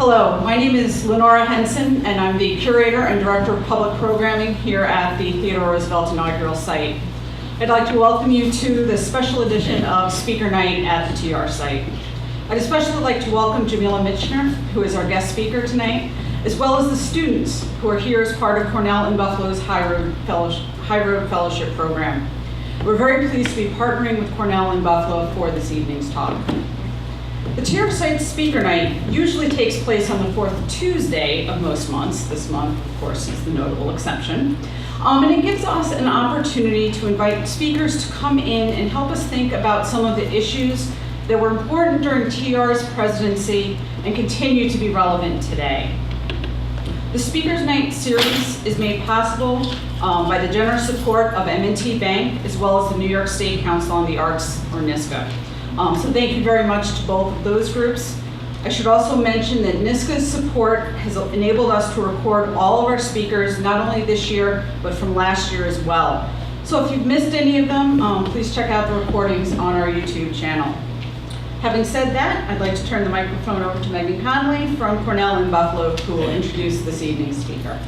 Hello, my name is Lenora Henson, and I'm the Curator and Director of Public Programming here at the Theodore Roosevelt Inaugural Site. I'd like to welcome you to the special edition of Speaker Night at the TR Site. I'd especially like to welcome Jamila Michener, who is our guest speaker tonight, as well as the students who are here as part of Cornell and Buffalo's High Road Fellowship Program. We're very pleased to be partnering with Cornell and Buffalo for this evening's talk. The TR Site Speaker Night usually takes place on the fourth Tuesday of most months. This month, of course, is the notable exception. And it gives us an opportunity to invite speakers to come in and help us think about some of the issues that were important during TR's presidency and continue to be relevant today. The Speakers Night series is made possible by the generous support of M&T Bank, as well as the New York State Council on the Arts, or NYSCA. So thank you very much to both of those groups. I should also mention that NYSCA's support has enabled us to record all of our speakers, not only this year, but from last year as well. So if you've missed any of them, please check out the recordings on our YouTube channel. Having said that, I'd like to turn the microphone over to Megan Conley from Cornell and Buffalo, who will introduce this evening's speaker.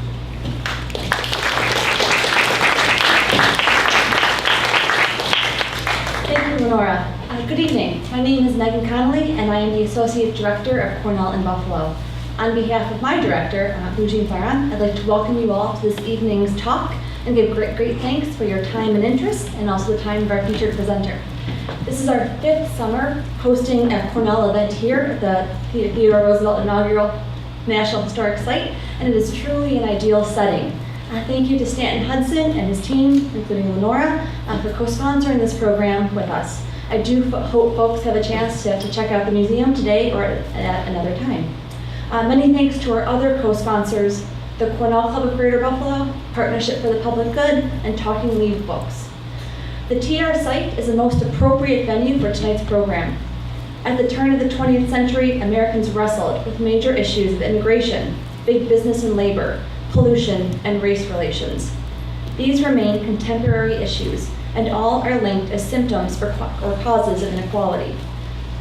Thank you, Lenora. Good evening. My name is Megan Connolly, and I am the Associate Director of Cornell and Buffalo. On behalf of my director, Eugene Farran, I'd like to welcome you all to this evening's talk and give great thanks for your time and interest, and also the time of our featured presenter. This is our fifth summer hosting a Cornell event here at the Theodore Roosevelt Inaugural National Historic Site, and it is truly an ideal setting. Thank you to Stanton Hudson and his team, including Lenora, for co-sponsoring this program with us. I do hope folks have a chance to check out the museum today or at another time. Many thanks to our other co-sponsors, the Cornell Club of Greater Buffalo, Partnership for the Public Good, and Talking Leave Books. The TR Site is the most appropriate venue for tonight's program. At the turn of the 20th century, Americans wrestled with major issues of immigration, big business and labor, pollution, and race relations. These remain contemporary issues, and all are linked as symptoms or causes of inequality.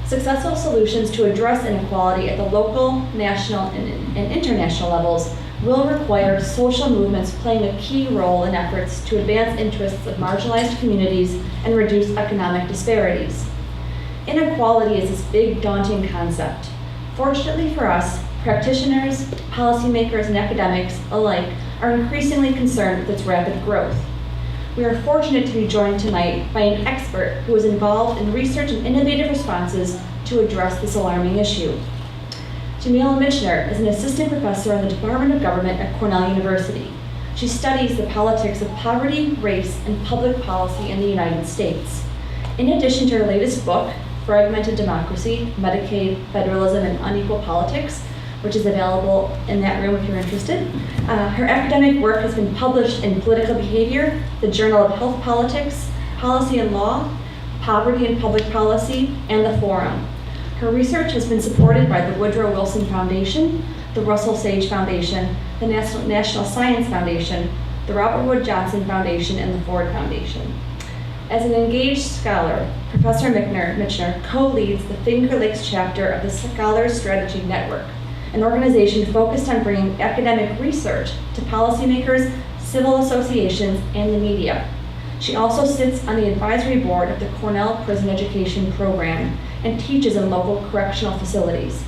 Successful solutions to address inequality at the local, national, and international levels will require social movements playing a key role in efforts to advance interests of marginalized communities and reduce economic disparities. Inequality is this big, daunting concept. Fortunately for us, practitioners, policymakers, and academics alike are increasingly concerned with its rapid growth. We are fortunate to be joined tonight by an expert who is involved in research and innovative responses to address this alarming issue. Jamila Michener is an assistant professor in the Department of Government at Cornell University. She studies the politics of poverty, race, and public policy in the United States. In addition to her latest book, Fragmented Democracy, Medicaid, Federalism, and Unequal Politics, which is available in that room if you're interested. Her academic work has been published in Political Behavior, the Journal of Health Politics, Policy and Law, Poverty and Public Policy, and the Forum. Her research has been supported by the Woodrow Wilson Foundation, the Russell Sage Foundation, the National Science Foundation, the Robert Wood Johnson Foundation, and the Ford Foundation. As an engaged scholar, Professor Michener co-leads the Finger Lakes chapter of the Scholars Strategy Network, an organization focused on bringing academic research to policymakers, civil associations, and the media. She also sits on the advisory board of the Cornell Prison Education Program and teaches in local correctional facilities.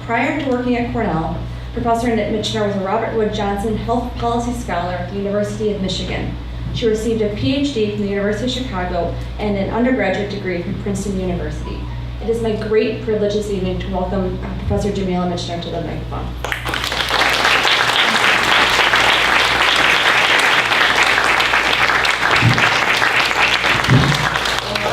Prior to working at Cornell, Professor Michener was a Robert Wood Johnson Health Policy Scholar at the University of Michigan. She received a PhD from the University of Chicago and an undergraduate degree from Princeton University. It is my great privilege this evening to welcome Professor Jamila Michener to the microphone.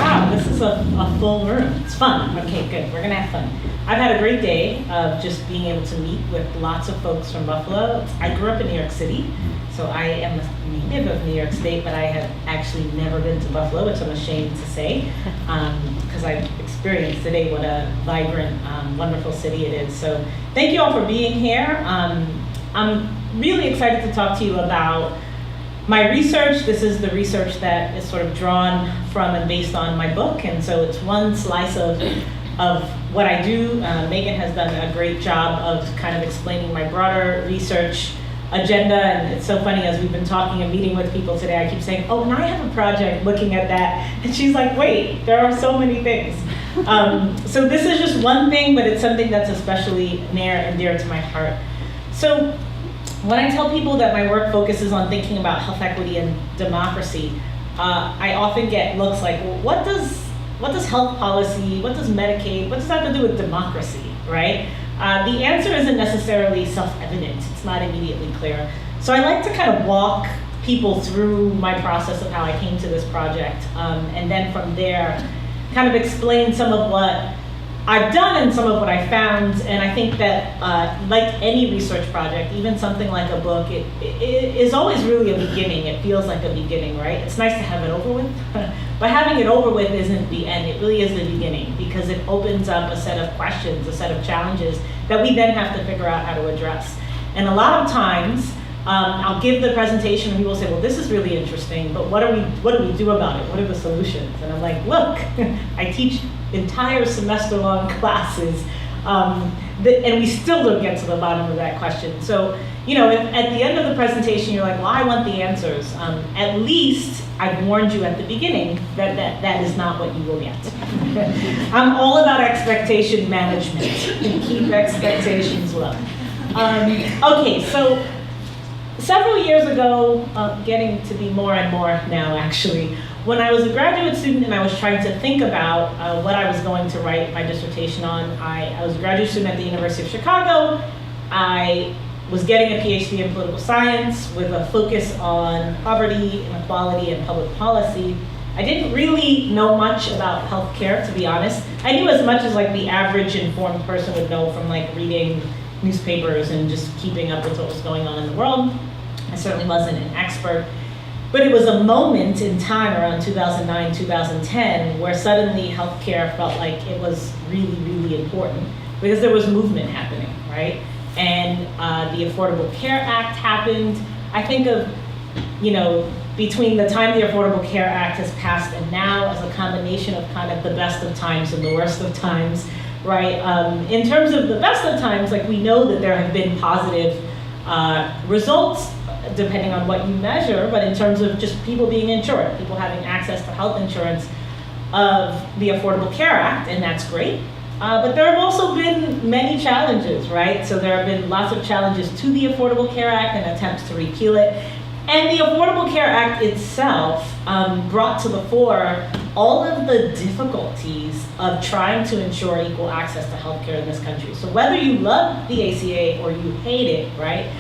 Wow, this is a full room. It's fun. Okay, good. We're going to have fun. I've had a great day of just being able to meet with lots of folks from Buffalo. I grew up in New York City, so I am a native of New York State, but I have actually never been to Buffalo, which I'm ashamed to say, because I've experienced today what a vibrant, wonderful city it is. So thank you all for being here. I'm really excited to talk to you about my research. This is the research that is sort of drawn from and based on my book, and so it's one slice of of what I do. Megan has done a great job of kind of explaining my broader research agenda, and it's so funny, as we've been talking and meeting with people today, I keep saying, oh, and I have a project looking at that, and she's like, wait, there are so many things. So this is just one thing, but it's something that's especially near and dear to my heart. So when I tell people that my work focuses on thinking about health equity and democracy, I often get looks like, well, what does health policy, what does Medicaid, what does that have to do with democracy, right? The answer isn't necessarily self-evident. It's not immediately clear. So I like to kind of walk people through my process of how I came to this project, and then from there, kind of explain some of what I've done and some of what I found. And I think that like any research project, even something like a book, it is always really a beginning. It feels like a beginning, right? It's nice to have it over with, but having it over with isn't the end. It really is the beginning, because it opens up a set of questions, a set of challenges that we then have to figure out how to address. And a lot of times, I'll give the presentation and people will say, well, this is really interesting, but what do we do about it? What are the solutions? And I'm like, look, I teach entire semester-long classes, and we still don't get to the bottom of that question. So, you know, if at the end of the presentation you're like, well, I want the answers, at least I've warned you at the beginning that is not what you will get. I'm all about expectation management. Keep expectations low. Okay, so several years ago, getting to be more and more now actually, when I was a graduate student and I was trying to think about what I was going to write my dissertation on, I was a graduate student at the University of Chicago. I was getting a PhD in political science with a focus on poverty, inequality, and public policy. I didn't really know much about healthcare, to be honest. I knew as much as like the average informed person would know from like reading newspapers and just keeping up with what was going on in the world. I certainly wasn't an expert. But it was a moment in time around 2009, 2010, where suddenly healthcare felt like it was really, really important, because there was movement happening, right? And the Affordable Care Act happened. I think of, you know, between the time the Affordable Care Act has passed and now as a combination of kind of the best of times and the worst of times, right? In terms of the best of times, like we know that there have been positive results, depending on what you measure, but in terms of just people being insured, people having access to health insurance of the Affordable Care Act, and that's great. But there have also been many challenges, right? So there have been lots of challenges to the Affordable Care Act and attempts to repeal it. And the Affordable Care Act itself brought to the fore all of the difficulties of trying to ensure equal access to healthcare in this country. So whether you love the ACA or you hate it, right?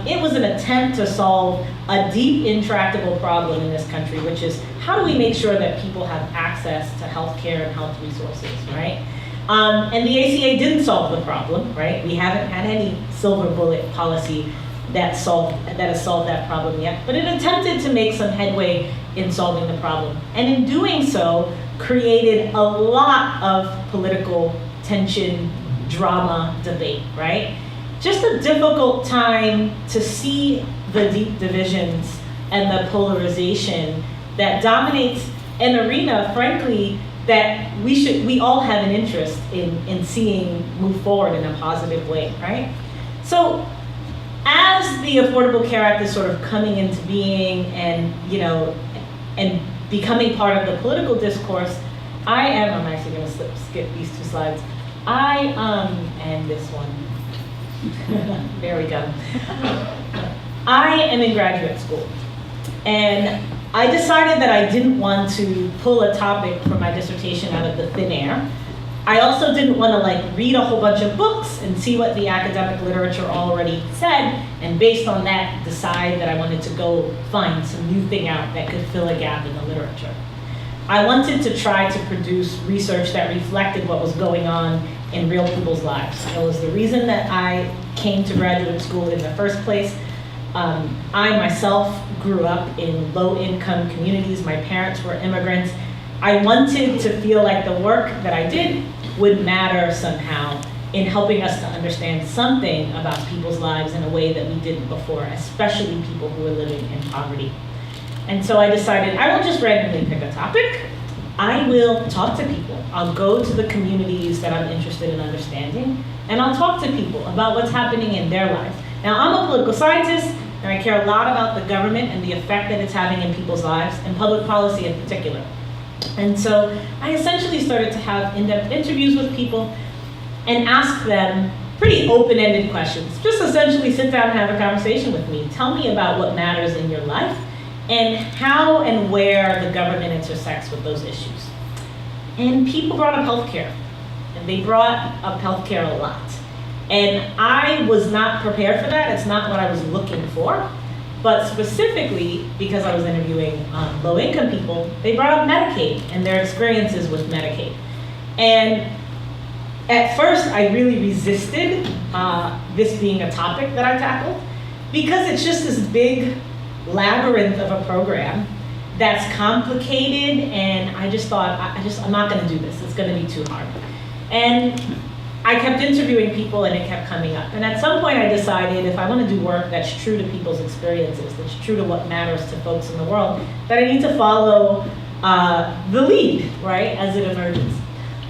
It was an attempt to solve a deep, intractable problem in this country, which is how do we make sure that people have access to healthcare and health resources, right? And the ACA didn't solve the problem, right? We haven't had any silver bullet policy that has solved that problem yet, but it attempted to make some headway in solving the problem. And in doing so, created a lot of political tension, drama, debate, right? Just a difficult time to see the deep divisions and the polarization that dominates an arena, frankly, that we all have an interest in seeing move forward in a positive way, right? So as the Affordable Care Act is sort of coming into being and, you know, and becoming part of the political discourse, I'm actually gonna skip these two slides. And this one. There we go. I am in graduate school, and I decided that I didn't want to pull a topic for my dissertation out of the thin air. I also didn't want to like read a whole bunch of books and see what the academic literature already said, and based on that decide that I wanted to go find some new thing out that could fill a gap in the literature. I wanted to try to produce research that reflected what was going on in real people's lives. It was the reason that I came to graduate school in the first place. I myself grew up in low-income communities. My parents were immigrants. I wanted to feel like the work that I did would matter somehow in helping us to understand something about people's lives in a way that we didn't before, especially people who were living in poverty. And so I decided I will just randomly pick a topic, I will talk to people. I'll go to the communities that I'm interested in understanding, and I'll talk to people about what's happening in their lives. Now, I'm a political scientist, and I care a lot about the government and the effect that it's having in people's lives, and public policy in particular. And so I essentially started to have in-depth interviews with people and ask them pretty open-ended questions. Just essentially sit down and have a conversation with me. Tell me about what matters in your life and how and where the government intersects with those issues. And people brought up healthcare, and they brought up healthcare a lot. And I was not prepared for that. It's not what I was looking for. But specifically, because I was interviewing low-income people, they brought up Medicaid and their experiences with Medicaid. And at first, I really resisted this being a topic that I tackled, because it's just this big labyrinth of a program that's complicated, and I just thought, I'm not gonna do this. It's gonna be too hard. And I kept interviewing people, and it kept coming up. And at some point I decided, if I want to do work that's true to people's experiences, that's true to what matters to folks in the world, that I need to follow the lead, right, as it emerges.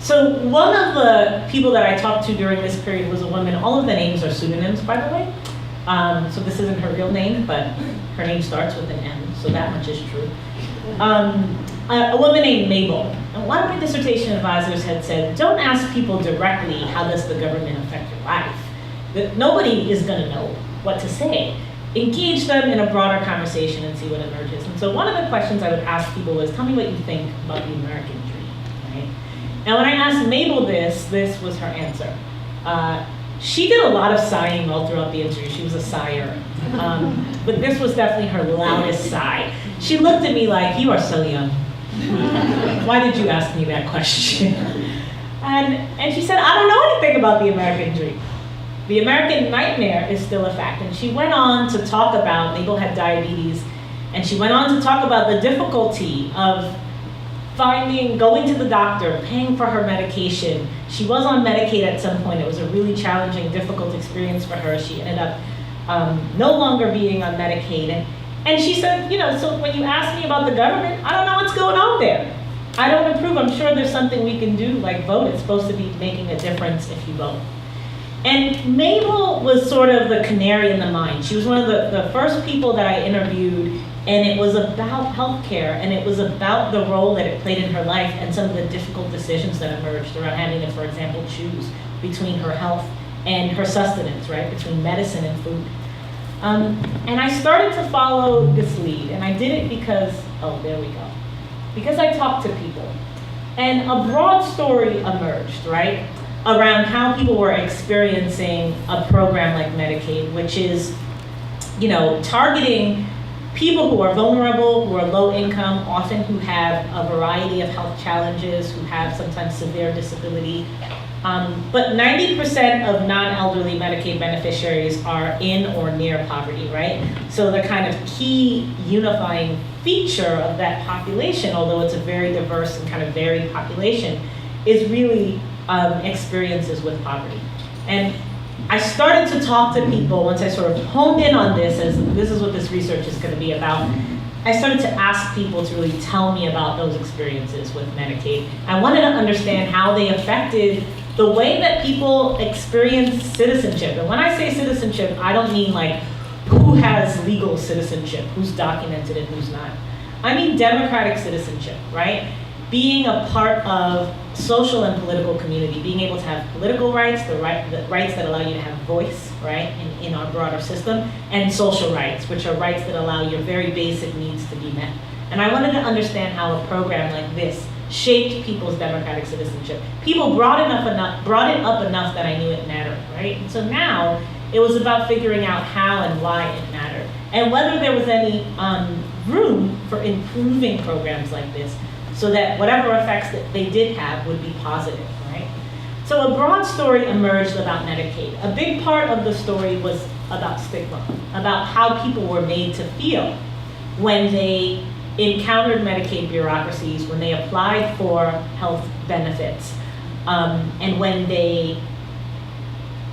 So one of the people that I talked to during this period was a woman. All of the names are pseudonyms, by the way. So this isn't her real name, but her name starts with an M, so that much is true. A woman named Mabel. And one of my dissertation advisors had said, don't ask people directly, how does the government affect your life? Nobody is going to know what to say. Engage them in a broader conversation and see what emerges. And so one of the questions I would ask people was, tell me what you think about the American dream, right? And when I asked Mabel this was her answer. She did a lot of sighing all throughout the interview. She was a sigher. But this was definitely her loudest sigh. She looked at me like, you are so young. Why did you ask me that question? And she said, I don't know anything about the American dream. The American nightmare is still a fact. And she went on to talk about, Mabel had diabetes, and she went on to talk about the difficulty of going to the doctor, paying for her medication. She was on Medicaid at some point. It was a really challenging, difficult experience for her. She ended up no longer being on Medicaid. And she said, so when you ask me about the government, I don't know what's going on there. I don't approve. I'm sure there's something we can do, like vote. It's supposed to be making a difference if you vote. And Mabel was sort of the canary in the mine. She was one of the first people that I interviewed, and it was about healthcare, and it was about the role that it played in her life and some of the difficult decisions that emerged around having to, for example, choose between her health and her sustenance, right, between medicine and food. And I started to follow this lead, and I did it because, because I talked to people. And a broad story emerged, right, around how people were experiencing a program like Medicaid, which is, targeting people who are vulnerable, who are low income, often who have a variety of health challenges, who have sometimes severe disability. But 90% of non-elderly Medicaid beneficiaries are in or near poverty, right? So the kind of key unifying feature of that population, although it's a very diverse and kind of varied population, is really experiences with poverty. And I started to talk to people once I sort of honed in on this, as this is what this research is going to be about. I started to ask people to really tell me about those experiences with Medicaid. I wanted to understand how they affected the way that people experience citizenship. And when I say citizenship, I don't mean like who has legal citizenship, who's documented and who's not. I mean democratic citizenship, right? Being a part of social and political community, being able to have political rights, the rights that allow you to have voice, right, in our broader system, and social rights, which are rights that allow your very basic needs to be met. And I wanted to understand how a program like this shaped people's democratic citizenship. People brought it up enough that I knew it mattered, right? And so now it was about figuring out how and why it mattered, and whether there was any room for improving programs like this, so that whatever effects that they did have would be positive, right? So a broad story emerged about Medicaid. A big part of the story was about stigma, about how people were made to feel when they encountered Medicaid bureaucracies, when they applied for health benefits, and when they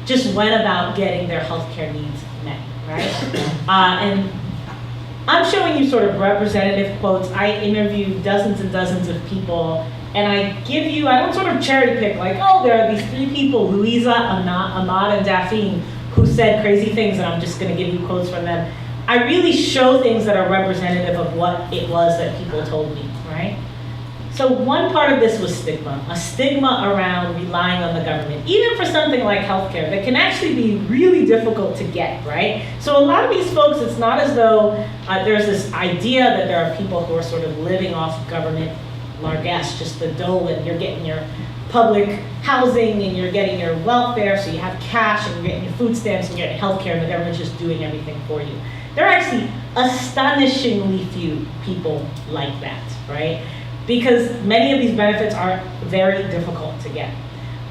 just went about getting their healthcare needs met, right? And I'm showing you sort of representative quotes. I interviewed dozens and dozens of people, and I give you, I don't sort of cherry pick like, oh, there are these 3 people, Louisa, Ahmad, and Daphne, who said crazy things, and I'm just gonna give you quotes from them. I really show things that are representative of what it was that people told me, right? So one part of this was stigma, a stigma around relying on the government, even for something like healthcare that can actually be really difficult to get, right? So a lot of these folks, it's not as though there's this idea that there are people who are sort of living off government largesse, just the dole, and you're getting your public housing and you're getting your welfare, so you have cash and you're getting your food stamps and you're getting healthcare and the government's just doing everything for you. There are actually astonishingly few people like that, right? Because many of these benefits are very difficult to get.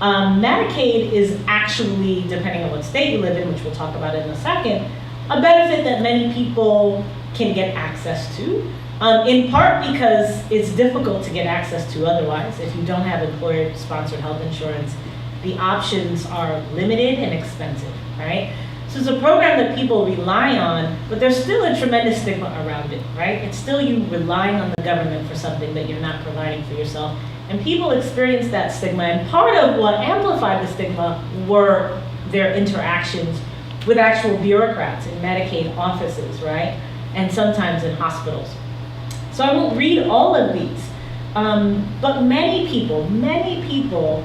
Medicaid is actually, depending on what state you live in, which we'll talk about in a second, a benefit that many people can get access to, in part because it's difficult to get access to otherwise. If you don't have employer-sponsored health insurance, the options are limited and expensive, right? So it's a program that people rely on, but there's still a tremendous stigma around it, right? It's still you relying on the government for something that you're not providing for yourself. And people experience that stigma, and part of what amplified the stigma were their interactions with actual bureaucrats in Medicaid offices, right? And sometimes in hospitals. So I won't read all of these, but many people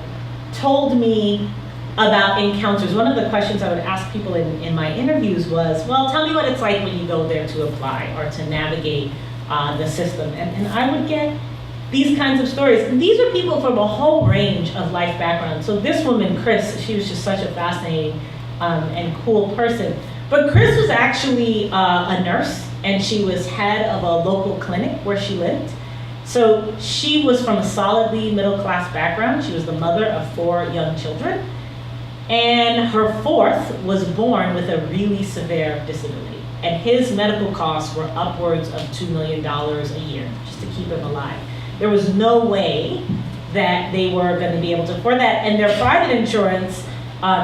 told me about encounters. One of the questions I would ask people in my interviews was, well, tell me what it's like when you go there to apply or to navigate the system. And I would get these kinds of stories. And these are people from a whole range of life backgrounds. So this woman, Chris, she was just such a fascinating and cool person. But Chris was actually a nurse, and she was head of a local clinic where she lived. So she was from a solidly middle-class background. She was the mother of 4 young children. And her 4th was born with a really severe disability. And his medical costs were upwards of $2 million a year, just to keep him alive. There was no way that they were going to be able to afford that. And their private insurance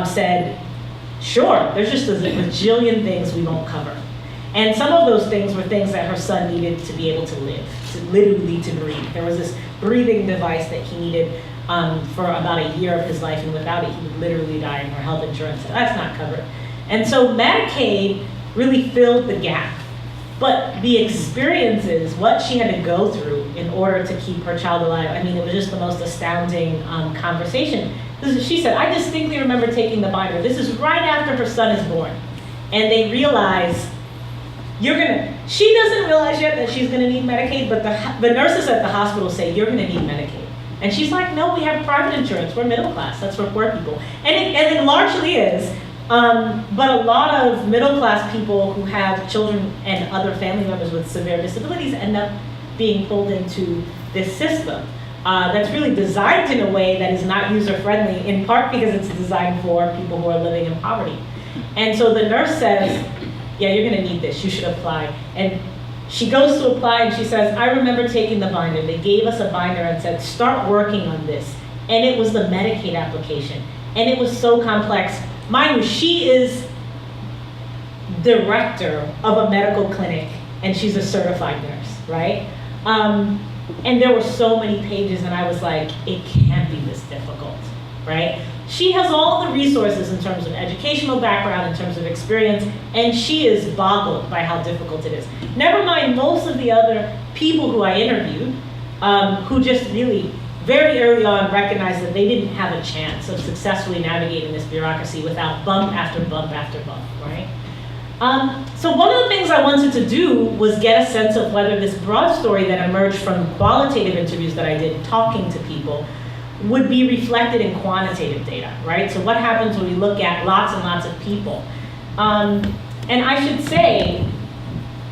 said, sure, there's just a bajillion things we won't cover. And some of those things were things that her son needed to be able to live, literally to breathe. There was this breathing device that he needed for about a year of his life, and without it, he would literally die, and her health insurance said, that's not covered. And so Medicaid really filled the gap. But the experiences, what she had to go through in order to keep her child alive, I mean, it was just the most astounding conversation. She said, I distinctly remember taking the binder. This is right after her son is born. And they realize, she doesn't realize yet that she's gonna need Medicaid, but the nurses at the hospital say, you're gonna need Medicaid. And she's like, no, we have private insurance, we're middle class, that's for poor people. And it largely is, but a lot of middle class people who have children and other family members with severe disabilities end up being pulled into this system that's really designed in a way that is not user friendly, in part because it's designed for people who are living in poverty. And so the nurse says, yeah, you're gonna need this, you should apply. And she goes to apply and she says, I remember taking the binder. They gave us a binder and said, start working on this. And it was the Medicaid application. And it was so complex. Mind you, she is director of a medical clinic and she's a certified nurse, right? And there were so many pages and I was like, it can't be this difficult, right? She has all the resources in terms of educational background, in terms of experience, and she is boggled by how difficult it is. Never mind most of the other people who I interviewed, who just really very early on recognized that they didn't have a chance of successfully navigating this bureaucracy without bump after bump after bump, right? So one of the things I wanted to do was get a sense of whether this broad story that emerged from qualitative interviews that I did talking to people would be reflected in quantitative data, right? So what happens when we look at lots and lots of people? And I should say,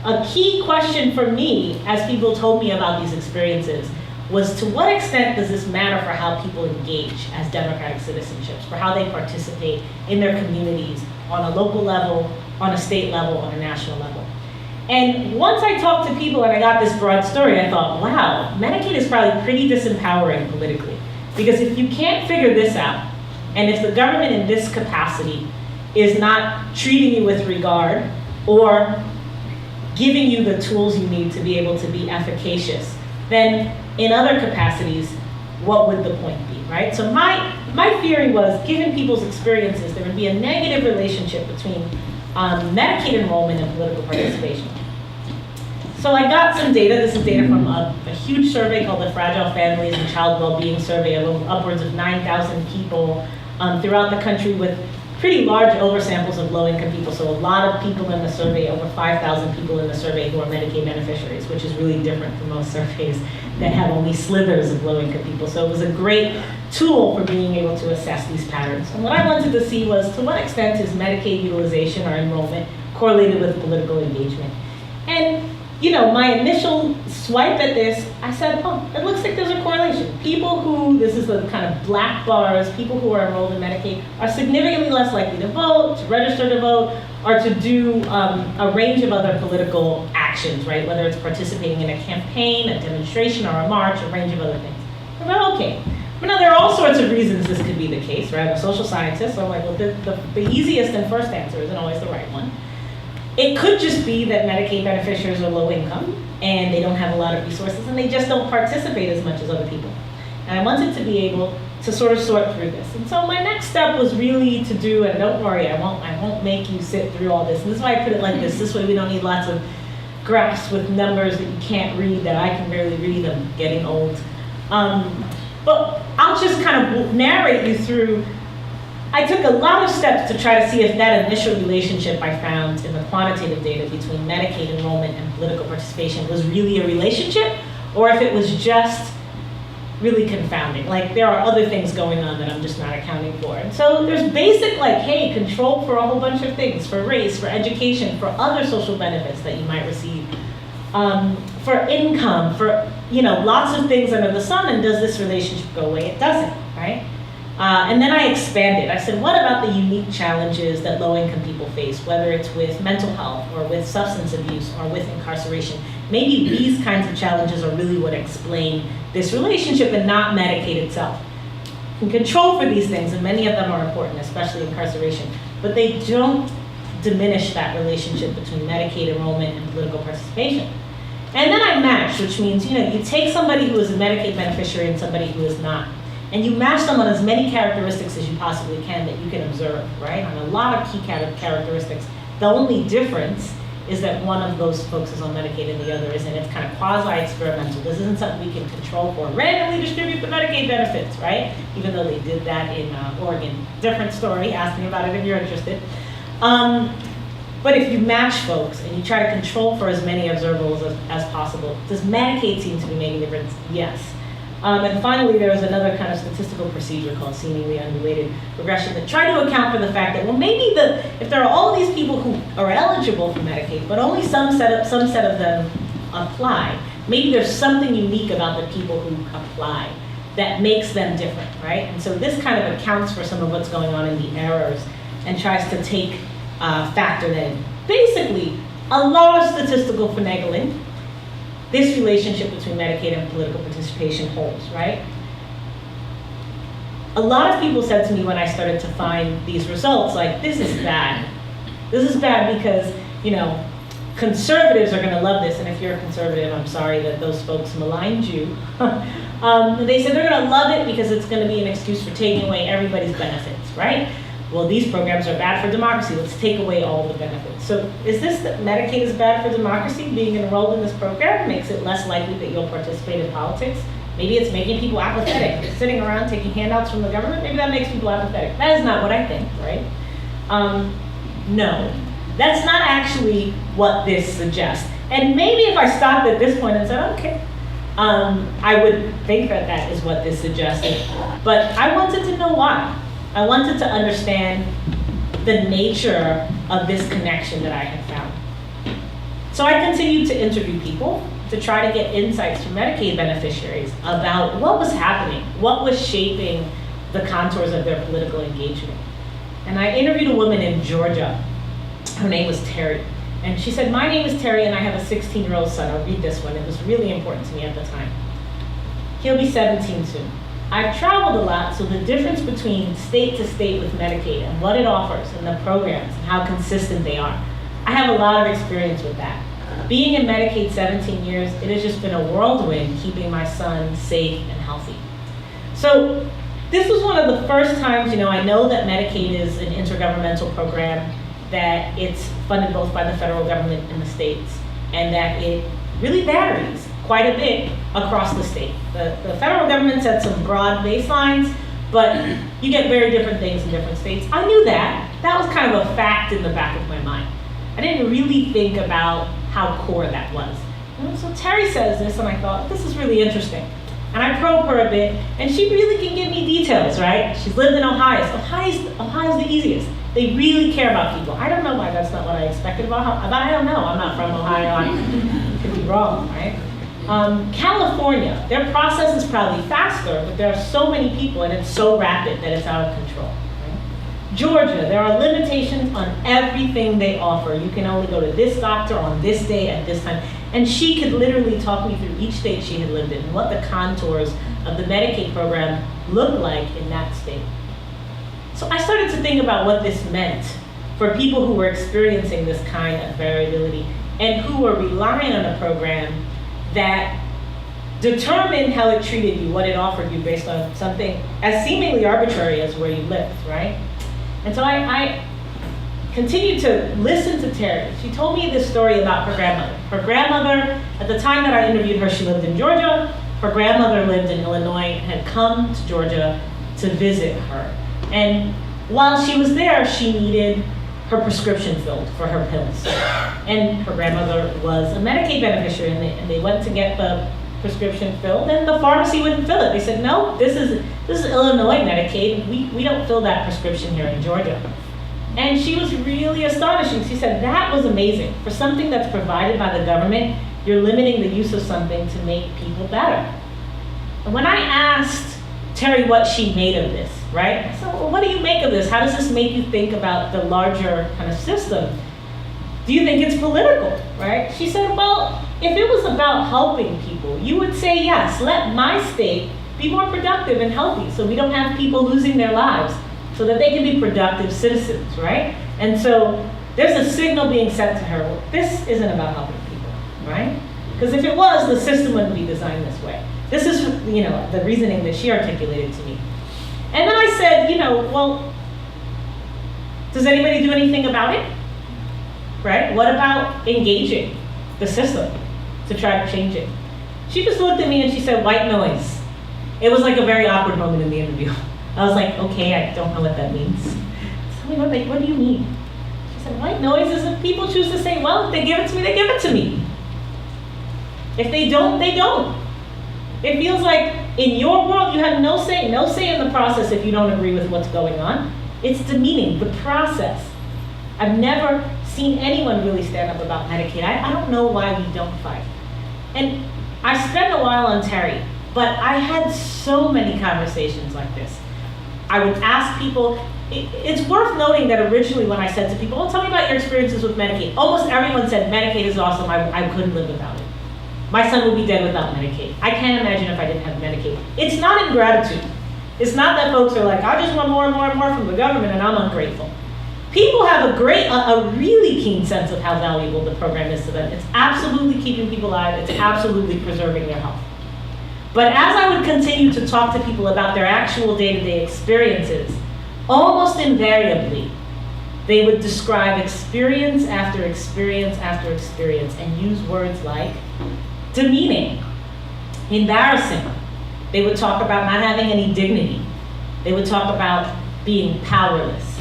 a key question for me, as people told me about these experiences, was to what extent does this matter for how people engage as democratic citizenships, for how they participate in their communities on a local level, on a state level, on a national level. And once I talked to people and I got this broad story, I thought, wow, Medicaid is probably pretty disempowering politically. Because if you can't figure this out, and if the government in this capacity is not treating you with regard, or giving you the tools you need to be able to be efficacious, then in other capacities, what would the point be, right? So my theory was, given people's experiences, there would be a negative relationship between Medicaid enrollment and political participation. So I got some data. This is data from a huge survey called the Fragile Families and Child Wellbeing Survey of upwards of 9,000 people throughout the country, with pretty large oversamples of low-income people. So a lot of people in the survey, over 5,000 people in the survey who are Medicaid beneficiaries, which is really different from most surveys that have only slithers of low-income people. So it was a great tool for being able to assess these patterns. And what I wanted to see was, to what extent is Medicaid utilization or enrollment correlated with political engagement? And you know, my initial swipe at this, I said, oh, it looks like there's a correlation. People who, this is the kind of black bars, people who are enrolled in Medicaid are significantly less likely to vote, to register to vote, or to do a range of other political actions, right? Whether it's participating in a campaign, a demonstration, or a march, a range of other things. I thought, okay. But now there are all sorts of reasons this could be the case, right? I'm a social scientist, so I'm like, well, the easiest and first answer isn't always the right one. It could just be that Medicaid beneficiaries are low income and they don't have a lot of resources and they just don't participate as much as other people. And I wanted to be able to sort of sort through this. And so my next step was really to do, and don't worry, I won't make you sit through all this. And this is why I put it like this. This way we don't need lots of graphs with numbers that you can't read, that I can barely read. I'm getting old. But I'll just kind of narrate you through. I took a lot of steps to try to see if that initial relationship I found in the quantitative data between Medicaid enrollment and political participation was really a relationship, or if it was just really confounding. Like, there are other things going on that I'm just not accounting for. And so there's basic, like, hey, control for a whole bunch of things, for race, for education, for other social benefits that you might receive, for income, for, you know, lots of things under the sun. And does this relationship go away? It doesn't, right? And then I expanded. I said, what about the unique challenges that low-income people face, whether it's with mental health or with substance abuse or with incarceration? Maybe these kinds of challenges are really what explain this relationship and not Medicaid itself. You can control for these things, and many of them are important, especially incarceration, but they don't diminish that relationship between Medicaid enrollment and political participation. And then I matched, which means, you know, you take somebody who is a Medicaid beneficiary and somebody who is not, and you match them on as many characteristics as you possibly can that you can observe, right? On a lot of key characteristics. The only difference is that one of those folks is on Medicaid and the other isn't. It's kind of quasi-experimental. This isn't something we can control for. Randomly distribute the Medicaid benefits, right? Even though they did that in Oregon. Different story, ask me about it if you're interested. But if you match folks and you try to control for as many observables as possible, does Medicaid seem to be making a difference? Yes. And finally, there was another kind of statistical procedure called seemingly unrelated regression that tried to account for the fact that, well, maybe if there are all these people who are eligible for Medicaid, but only some set of them apply, maybe there's something unique about the people who apply that makes them different, right? And so this kind of accounts for some of what's going on in the errors and tries to factor that in. Basically, a lot of statistical finagling. This relationship between Medicaid and political participation holds, right? A lot of people said to me when I started to find these results, like, this is bad. This is bad because, you know, conservatives are gonna love this, and if you're a conservative, I'm sorry that those folks maligned you. They said they're gonna love it because it's gonna be an excuse for taking away everybody's benefits, right? Well, these programs are bad for democracy. Let's take away all the benefits. So is this that Medicaid is bad for democracy? Being enrolled in this program makes it less likely that you'll participate in politics? Maybe it's making people apathetic. Sitting around taking handouts from the government, maybe that makes people apathetic. That is not what I think, right? No, that's not actually what this suggests. And maybe if I stopped at this point and said, okay, I would think that that is what this suggested. But I wanted to know why. I wanted to understand the nature of this connection that I had found. So I continued to interview people to try to get insights from Medicaid beneficiaries about what was happening, what was shaping the contours of their political engagement. And I interviewed a woman in Georgia. Her name was Terry. And she said, my name is Terry and I have a 16-year-old son. I'll read this one. It was really important to me at the time. He'll be 17 soon. I've traveled a lot, so the difference between state to state with Medicaid and what it offers and the programs and how consistent they are, I have a lot of experience with that. being in Medicaid 17 years, it has just been a whirlwind keeping my son safe and healthy. So this was one of the first times, I know that Medicaid is an intergovernmental program, that it's funded both by the federal government and the states, and that it really varies quite a bit across the state. The federal government set some broad baselines, but you get very different things in different states. I knew that. That was kind of a fact in the back of my mind. I didn't really think about how core that was. And so Terry says this, and I thought, this is really interesting. And I probe her a bit, and she really can give me details, right? She's lived in Ohio. Ohio's the easiest. They really care about people. I don't know why that's not what I expected about Ohio, but I don't know. I'm not from Ohio. I could be wrong, right? California, their process is probably faster, but there are so many people, and it's so rapid that it's out of control. Right? Georgia, there are limitations on everything they offer. You can only go to this doctor on this day at this time. And she could literally talk me through each state she had lived in and what the contours of the Medicaid program looked like in that state. So I started to think about what this meant for people who were experiencing this kind of variability and who were relying on a program that determined how it treated you, what it offered you based on something as seemingly arbitrary as where you lived, right? And so I continued to listen to Terry. She told me this story about her grandmother. Her grandmother, at the time that I interviewed her, she lived in Georgia. Her grandmother lived in Illinois and had come to Georgia to visit her. And while she was there, she needed her prescription filled for her pills. And her grandmother was a Medicaid beneficiary, and they went to get the prescription filled, and the pharmacy wouldn't fill it. They said, no, this is Illinois Medicaid. We don't fill that prescription here in Georgia. And she was really astonishing. She said, that was amazing. For something that's provided by the government, you're limiting the use of something to make people better. And when I asked Terry what she made of this, right? I said, well, what do you make of this? How does this make you think about the larger kind of system? Do you think it's political, right? She said, well, if it was about helping people, you would say, yes, let my state be more productive and healthy so we don't have people losing their lives, so that they can be productive citizens, right? And so there's a signal being sent to her, well, this isn't about helping people, right? Because if it was, the system wouldn't be designed this way. This is, the reasoning that she articulated to me. And then I said, well, does anybody do anything about it? Right? What about engaging the system to try to change it? She just looked at me and she said, white noise. It was like a very awkward moment in the interview. I was like, okay, I don't know what that means. Tell me, what do you mean? She said, white noise is if people choose to say, well, if they give it to me, they give it to me. If they don't, they don't. It feels like in your world, you have no say in the process if you don't agree with what's going on. It's demeaning, the process. I've never seen anyone really stand up about Medicaid. I don't know why we don't fight. And I spent a while on Terry, but I had so many conversations like this. I would ask people, it's worth noting that originally when I said to people, well, tell me about your experiences with Medicaid, almost everyone said, Medicaid is awesome, I couldn't live without it. My son would be dead without Medicaid. I can't imagine if I didn't have Medicaid. It's not ingratitude. It's not that folks are like, I just want more and more and more from the government and I'm ungrateful. People have a really keen sense of how valuable the program is to them. It's absolutely keeping people alive. It's absolutely preserving their health. But as I would continue to talk to people about their actual day-to-day experiences, almost invariably, they would describe experience after experience after experience and use words like demeaning, embarrassing. They would talk about not having any dignity. They would talk about being powerless.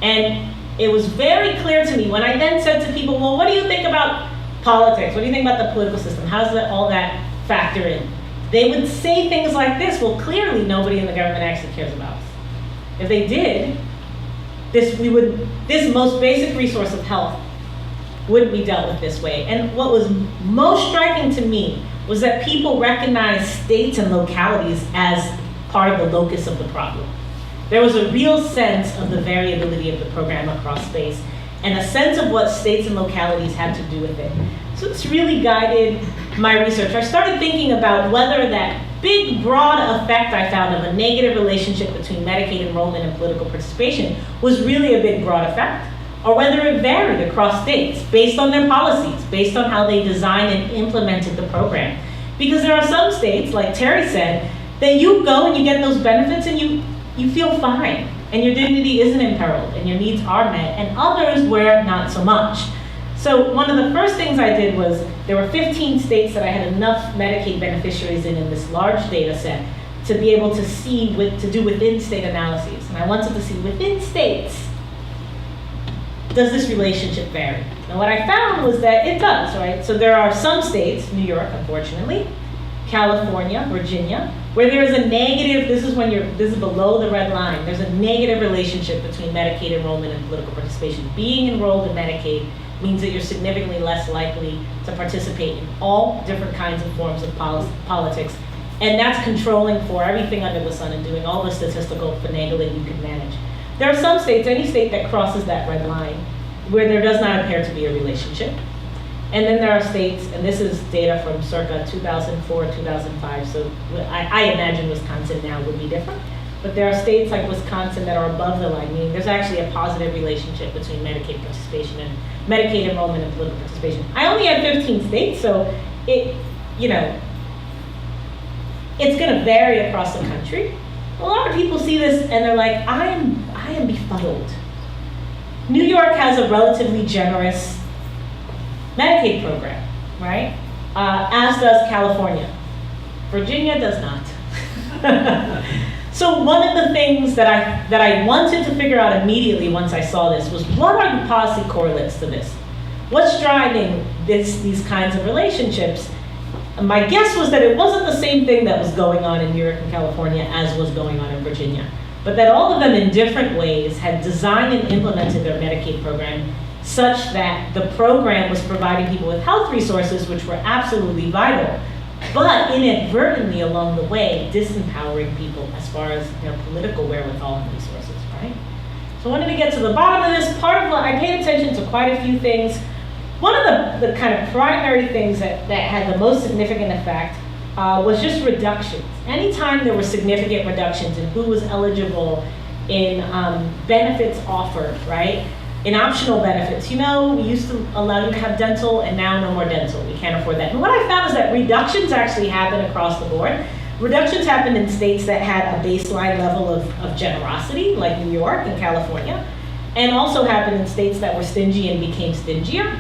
And it was very clear to me when I then said to people, well, what do you think about politics? What do you think about the political system? How does all that factor in? They would say things like this, well, clearly nobody in the government actually cares about us. If they did, this most basic resource of health wouldn't be dealt with this way. And what was most striking to me was that people recognized states and localities as part of the locus of the problem. There was a real sense of the variability of the program across space and a sense of what states and localities had to do with it. So this really guided my research. I started thinking about whether that big, broad effect I found of a negative relationship between Medicaid enrollment and political participation was really a big, broad effect, or whether it varied across states based on their policies, based on how they designed and implemented the program. Because there are some states, like Terry said, that you go and you get those benefits and you feel fine, and your dignity isn't imperiled, and your needs are met, and others where not so much. So one of the first things I did was, there were 15 states that I had enough Medicaid beneficiaries in this large data set to be able to see, to do within state analyses. And I wanted to see within states, does this relationship vary? And what I found was that it does, right? So there are some states, New York, unfortunately, California, Virginia, where there is a negative, this is below the red line, there's a negative relationship between Medicaid enrollment and political participation. Being enrolled in Medicaid means that you're significantly less likely to participate in all different kinds of forms of politics. And that's controlling for everything under the sun and doing all the statistical finagling you can manage. There are some states, any state that crosses that red line, where there does not appear to be a relationship. And then there are states, and this is data from circa 2004, 2005, so I imagine Wisconsin now would be different. But there are states like Wisconsin that are above the line, meaning there's actually a positive relationship between Medicaid participation and Medicaid enrollment and political participation. I only had 15 states, so it's gonna vary across the country. A lot of people see this and they're like, I am befuddled. New York has a relatively generous Medicaid program, right? As does California. Virginia does not. So one of the things that I wanted to figure out immediately once I saw this was, what are the policy correlates to this? What's driving these kinds of relationships? And my guess was that it wasn't the same thing that was going on in New York and California as was going on in Virginia, but that all of them in different ways had designed and implemented their Medicaid program such that the program was providing people with health resources, which were absolutely vital, but inadvertently along the way, disempowering people as far as their political wherewithal and resources, right? So I wanted to get to the bottom of this. Part of what I paid attention to quite a few things. One of the kind of primary things that had the most significant effect was just reductions. Anytime there were significant reductions in who was eligible in benefits offered, right? In optional benefits, we used to allow you to have dental, and now no more dental. We can't afford that. And what I found is that reductions actually happen across the board. Reductions happen in states that had a baseline level of generosity, like New York and California, and also happened in states that were stingy and became stingier.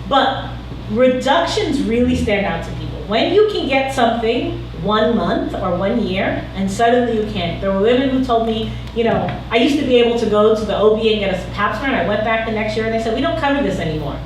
But reductions really stand out to people. When you can get something 1 month or 1 year, and suddenly you can't. There were women who told me, I used to be able to go to the OB and get a pap smear, and I went back the next year and they said, we don't cover this anymore.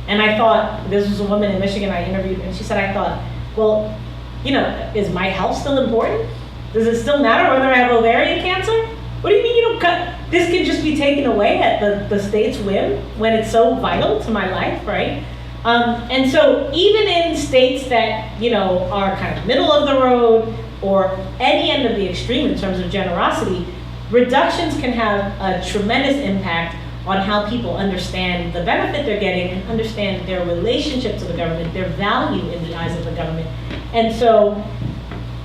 And I thought, this was a woman in Michigan I interviewed, and she said, I thought, well, is my health still important? Does it still matter whether I have ovarian cancer? What do you mean you don't cut? This can just be taken away at the state's whim when it's so vital to my life, right? And so even in states that, are kind of middle of the road or any end of the extreme in terms of generosity, reductions can have a tremendous impact on how people understand the benefit they're getting and understand their relationship to the government, their value in the eyes of the government. And so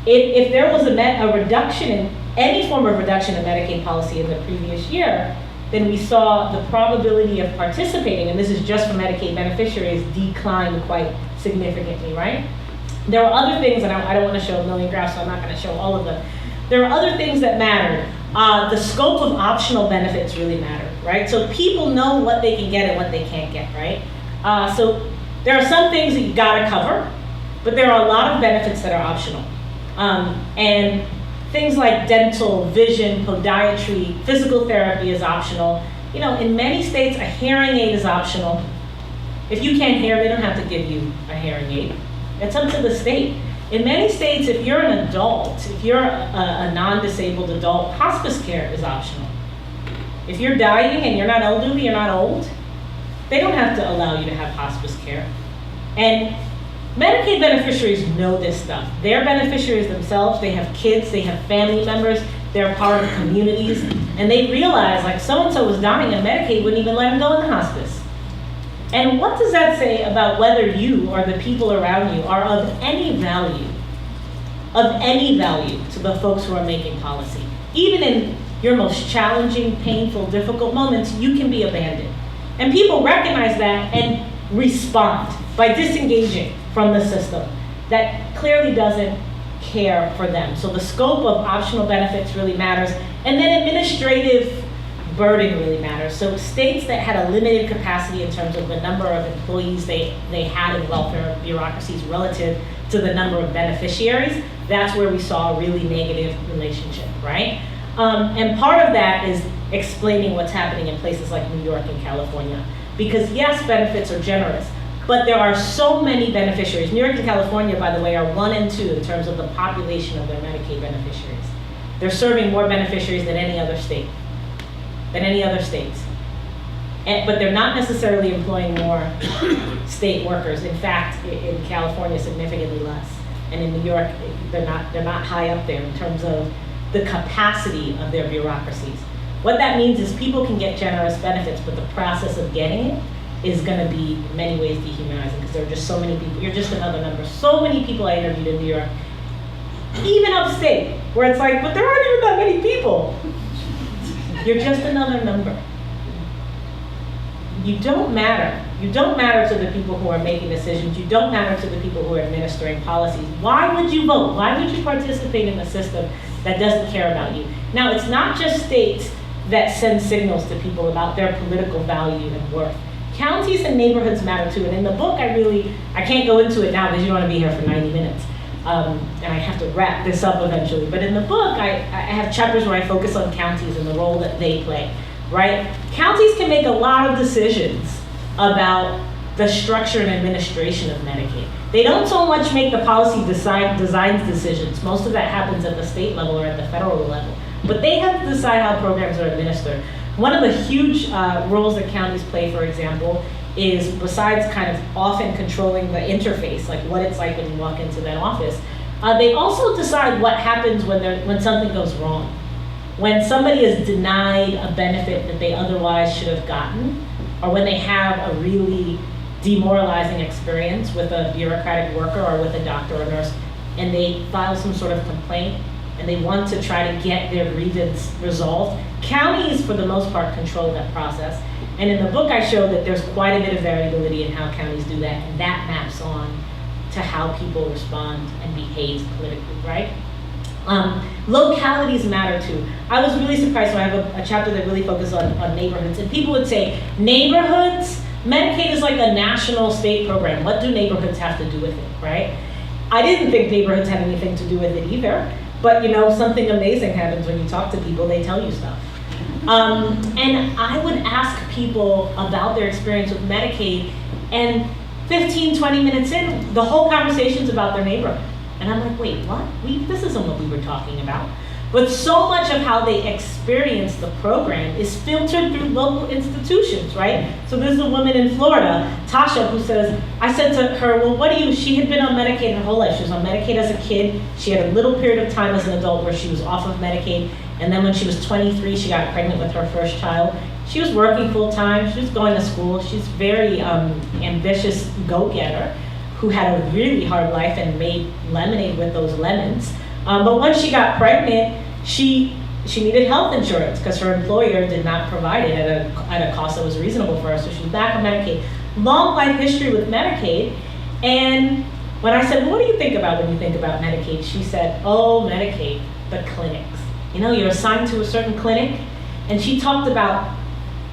if there was a reduction in any form of reduction in Medicaid policy in the previous year, then we saw the probability of participating, and this is just for Medicaid beneficiaries, decline quite significantly, right? There were other things, and I don't want to show a million graphs, so I'm not going to show all of them. There are other things that mattered. The scope of optional benefits really mattered, right? So people know what they can get and what they can't get, right? So there are some things that you gotta cover, but there are a lot of benefits that are optional. And things like dental, vision, podiatry, physical therapy is optional. In many states, a hearing aid is optional. If you can't hear, they don't have to give you a hearing aid. It's up to the state. In many states, if you're an adult, if you're a non-disabled adult, hospice care is optional. If you're dying and you're not elderly, you're not old, they don't have to allow you to have hospice care. And Medicaid beneficiaries know this stuff. They're beneficiaries themselves, they have kids, they have family members, they're part of communities, and they realize like so-and-so was dying and Medicaid wouldn't even let them go in the hospice. And what does that say about whether you or the people around you are of any value to the folks who are making policy? Even in your most challenging, painful, difficult moments, you can be abandoned. And people recognize that and respond by disengaging from the system that clearly doesn't care for them. So the scope of optional benefits really matters. And then administrative burden really matters. So states that had a limited capacity in terms of the number of employees they had in welfare bureaucracies relative to the number of beneficiaries, that's where we saw a really negative relationship, right? And part of that is explaining what's happening in places like New York and California. Because yes, benefits are generous, but there are so many beneficiaries. New York and California, by the way, are 1 and 2 in terms of the population of their Medicaid beneficiaries. They're serving more beneficiaries than any other state, but they're not necessarily employing more state workers. In fact, in California, significantly less. And in New York, they're not high up there in terms of the capacity of their bureaucracies. What that means is people can get generous benefits, but the process of getting it is going to be in many ways dehumanizing because there are just so many people. You're just another number. So many people I interviewed in New York, even upstate, where it's like, but there aren't even that many people. You're just another number. You don't matter. You don't matter to the people who are making decisions. You don't matter to the people who are administering policies. Why would you vote? Why would you participate in a system that doesn't care about you? Now, it's not just states that send signals to people about their political value and worth. Counties and neighborhoods matter too. And in the book, I can't go into it now because you don't want to be here for 90 minutes. And I have to wrap this up eventually. But in the book, I have chapters where I focus on counties and the role that they play, right? Counties can make a lot of decisions about the structure and administration of Medicaid. They don't so much make the policy designs decisions. Most of that happens at the state level or at the federal level. But they have to decide how programs are administered. One of the huge roles that counties play, for example, is besides kind of often controlling the interface, like what it's like when you walk into that office, they also decide what happens when something goes wrong. When somebody is denied a benefit that they otherwise should have gotten, or when they have a really demoralizing experience with a bureaucratic worker or with a doctor or nurse, and they file some sort of complaint, and they want to try to get their grievance resolved, counties, for the most part, control that process. And in the book, I show that there's quite a bit of variability in how counties do that, and that maps on to how people respond and behave politically, right? Localities matter too. I was really surprised, so I have a chapter that really focuses on neighborhoods, and people would say, neighborhoods, Medicaid is like a national state program. What do neighborhoods have to do with it, right? I didn't think neighborhoods had anything to do with it either. But something amazing happens when you talk to people, they tell you stuff. And I would ask people about their experience with Medicaid, and 15, 20 minutes in, the whole conversation's about their neighborhood. And I'm like, wait, what? This isn't what we were talking about. But so much of how they experience the program is filtered through local institutions, right? So there's a woman in Florida, Tasha, who says, I said to her, well, she had been on Medicaid her whole life. She was on Medicaid as a kid. She had a little period of time as an adult where she was off of Medicaid. And then when she was 23, she got pregnant with her first child. She was working full time. She was going to school. She's very ambitious go-getter who had a really hard life and made lemonade with those lemons. But once she got pregnant, she needed health insurance because her employer did not provide it at a cost that was reasonable for her, so she was back on Medicaid. Long life history with Medicaid, and when I said, well, what do you think about when you think about Medicaid? She said, oh, Medicaid, the clinics. You're assigned to a certain clinic, and she talked about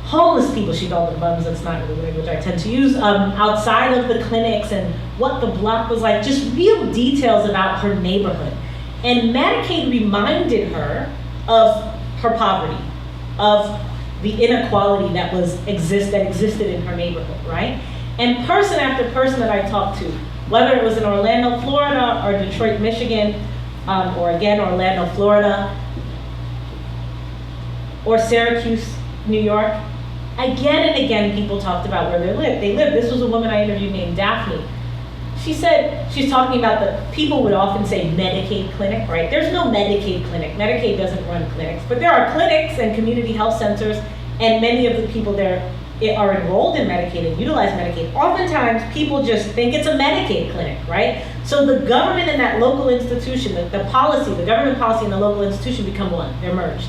homeless people, she called them bums, that's not the language I tend to use, outside of the clinics and what the block was like, just real details about her neighborhood. And Medicaid reminded her of her poverty, of the inequality that existed in her neighborhood, right? And person after person that I talked to, whether it was in Orlando, Florida, or Detroit, Michigan, or again, Orlando, Florida, or Syracuse, New York, again and again, people talked about where they lived. This was a woman I interviewed named Daphne. She said, she's talking about people would often say Medicaid clinic, right? There's no Medicaid clinic. Medicaid doesn't run clinics, but there are clinics and community health centers, and many of the people there are enrolled in Medicaid and utilize Medicaid. Oftentimes, people just think it's a Medicaid clinic, right? So the government and that local institution, the government policy and the local institution become one, they're merged.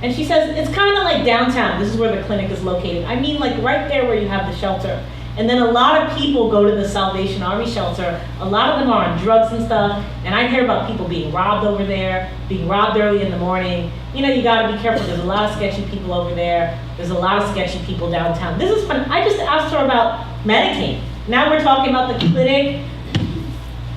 And she says, it's kind of like downtown. This is where the clinic is located. I mean, like right there where you have the shelter. And then a lot of people go to the Salvation Army shelter. A lot of them are on drugs and stuff. And I hear about people being robbed over there, being robbed early in the morning. You know, you gotta be careful. There's a lot of sketchy people over there. There's a lot of sketchy people downtown. This is fun. I just asked her about Medicaid. Now we're talking about the clinic.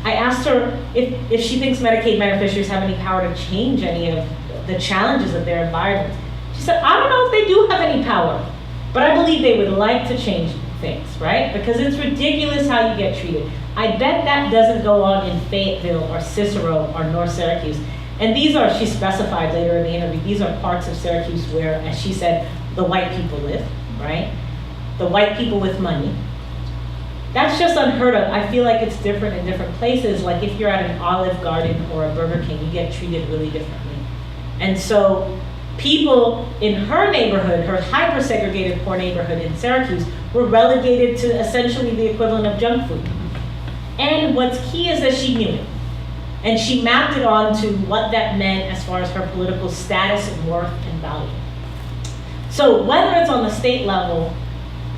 I asked her if she thinks Medicaid beneficiaries have any power to change any of the challenges of their environment. She said, I don't know if they do have any power, but I believe they would like to change things, right? Because it's ridiculous how you get treated. I bet that doesn't go on in Fayetteville or Cicero or North Syracuse. And these are, she specified later in the interview, these are parts of Syracuse where, as she said, the white people live, right? The white people with money. That's just unheard of. I feel like it's different in different places. Like if you're at an Olive Garden or a Burger King, you get treated really differently. And so people in her neighborhood, her hyper-segregated poor neighborhood in Syracuse, were relegated to essentially the equivalent of junk food. And what's key is that she knew it. And she mapped it onto what that meant as far as her political status and worth and value. So whether it's on the state level,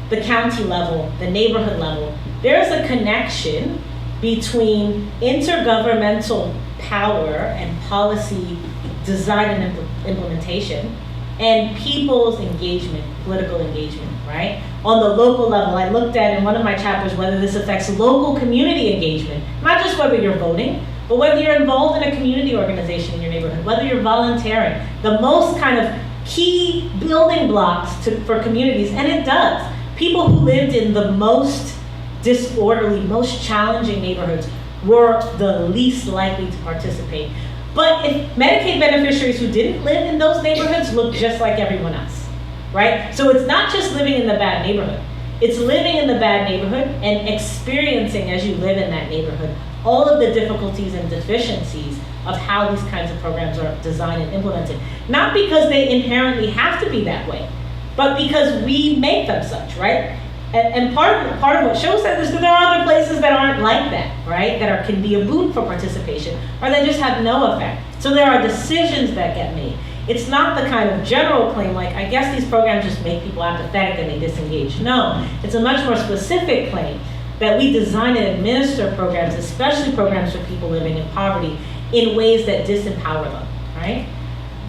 the county level, the neighborhood level, there's a connection between intergovernmental power and policy design and implementation and people's engagement, political engagement, right? On the local level, I looked at in one of my chapters whether this affects local community engagement, not just whether you're voting, but whether you're involved in a community organization in your neighborhood, whether you're volunteering, the most kind of key building blocks for communities, and it does. People who lived in the most disorderly, most challenging neighborhoods were the least likely to participate. But if Medicaid beneficiaries who didn't live in those neighborhoods look just like everyone else, right? So it's not just living in the bad neighborhood. It's living in the bad neighborhood and experiencing as you live in that neighborhood all of the difficulties and deficiencies of how these kinds of programs are designed and implemented. Not because they inherently have to be that way, but because we make them such, right? And part of what shows that is that there are other places that aren't like that, right? That can be a boon for participation, or they just have no effect. So there are decisions that get made. It's not the kind of general claim like, I guess these programs just make people apathetic and they disengage. No, it's a much more specific claim that we design and administer programs, especially programs for people living in poverty, in ways that disempower them, right?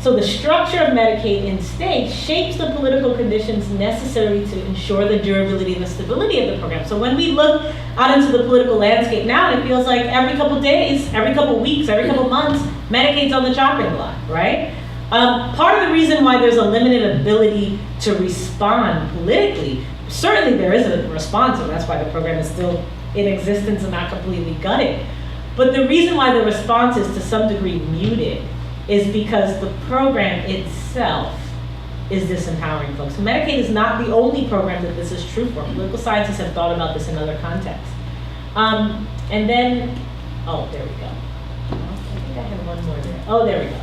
So the structure of Medicaid in states shapes the political conditions necessary to ensure the durability and the stability of the program. So when we look out into the political landscape now, it feels like every couple days, every couple weeks, every couple months, Medicaid's on the chopping block, right? Part of the reason why there's a limited ability to respond politically, certainly there is a response, and that's why the program is still in existence and not completely gutted. But the reason why the response is to some degree muted is because the program itself is disempowering folks. Medicaid is not the only program that this is true for. Political scientists have thought about this in other contexts. And then, oh, there we go. I think I had one more there. Oh, there we go.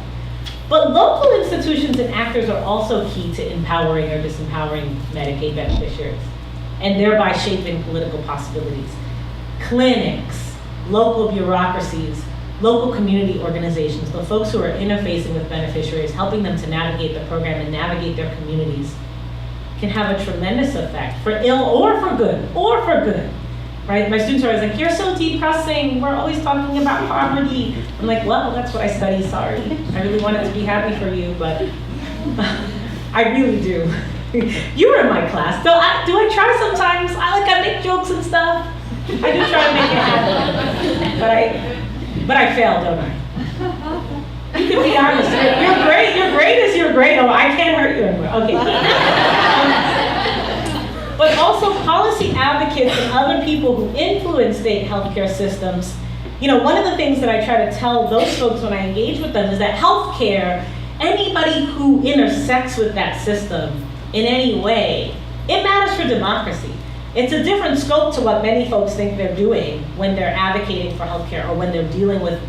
But local institutions and actors are also key to empowering or disempowering Medicaid beneficiaries, and thereby shaping political possibilities. Clinics, local bureaucracies, local community organizations, the folks who are interfacing with beneficiaries, helping them to navigate the program and navigate their communities, can have a tremendous effect, for ill or for good, right? My students are always like, you're so depressing, we're always talking about poverty. I'm like, well, that's what I study, sorry. I really wanted to be happy for you, but I really do. You were in my class. Do I try sometimes? I make jokes and stuff. I do try to make it happen, but I fail, don't I? You can be honest. You're great. Your grade is your grade. Oh, I can't hurt you anymore. Okay. But also policy advocates and other people who influence state healthcare systems. You know, one of the things that I try to tell those folks when I engage with them is that healthcare, anybody who intersects with that system in any way, it matters for democracy. It's a different scope to what many folks think they're doing when they're advocating for healthcare or when they're dealing with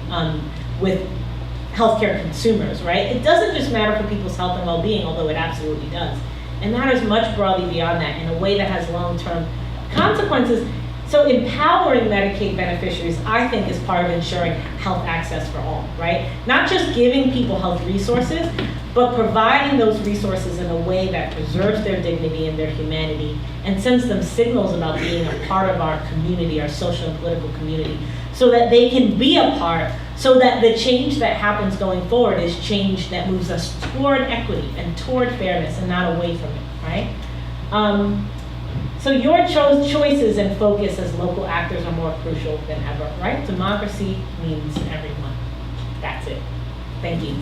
healthcare consumers, right? It doesn't just matter for people's health and well-being, although it absolutely does. It matters much broadly beyond that in a way that has long-term consequences. So empowering Medicaid beneficiaries, I think, is part of ensuring health access for all, right? Not just giving people health resources, but providing those resources in a way that preserves their dignity and their humanity and sends them signals about being a part of our community, our social and political community, so that they can be a part, so that the change that happens going forward is change that moves us toward equity and toward fairness and not away from it, right? So your choices and focus as local actors are more crucial than ever, right? Democracy means everyone. That's it. Thank you.